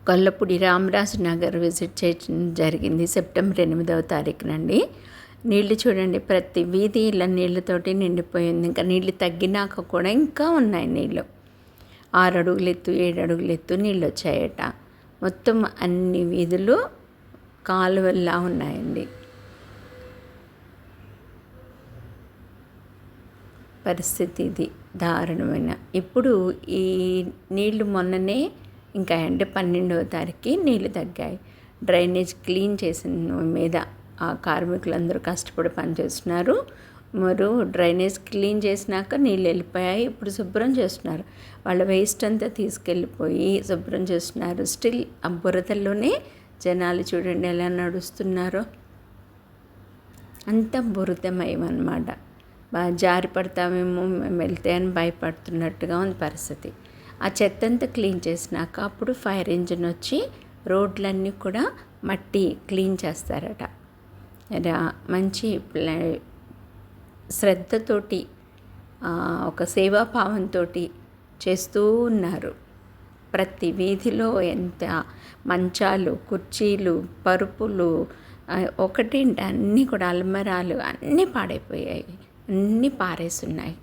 Kollapudi Ramaraju Nagar visit చేయడం జరిగింది September 8వ తారీఖునండి. నీళ్లు చూడండి, ప్రతి వీధి ఇలా నీళ్ళతోటి నిండిపోయింది. ఇంకా నీళ్ళు తగ్గినాక కూడా ఇంకా ఉన్నాయి నీళ్ళు. 6 అడుగులు ఎత్తు 7 అడుగులు ఎత్తు నీళ్ళు వచ్చాయట. మొత్తం అన్ని వీధులు కాలువల్లా ఉన్నాయండి. పరిస్థితి ఇది దారుణమైన. ఇప్పుడు ఈ నీళ్లు మొన్ననే ఇంకా అంటే 12వ తారీఖుకి నీళ్ళు తగ్గాయి. డ్రైనేజ్ క్లీన్ చేసిన మీద ఆ కార్మికులందరూ కష్టపడి పనిచేస్తున్నారు. మరి డ్రైనేజ్ క్లీన్ చేసినాక నీళ్ళు వెళ్ళిపోయాయి. ఇప్పుడు శుభ్రం చేస్తున్నారు. వాళ్ళ వేస్ట్ అంతా తీసుకెళ్ళిపోయి శుభ్రం చేస్తున్నారు. స్టిల్ ఆ బురదల్లోనే జనాలు చూడండి ఎలా నడుస్తున్నారో. అంత బురదమయం అన్నమాట. బాగా జారి పడతామేమో మేము వెళ్తే అని భయపడుతున్నట్టుగా ఉంది పరిస్థితి. ఆ చెత్త అంతా క్లీన్ చేసినాక అప్పుడు ఫైర్ ఇంజిన్ వచ్చి రోడ్లన్నీ కూడా మట్టి క్లీన్ చేస్తారట. మంచి శ్రద్ధతోటి ఒక సేవాభావంతో చేస్తూ ఉన్నారు. ప్రతి వీధిలో ఎంత మంచాలు, కుర్చీలు, పరుపులు ఒకటేంటి అన్నీ కూడా అల్మరాలు అన్నీ పాడైపోయాయి, అన్నీ పారేస్తున్నాయి.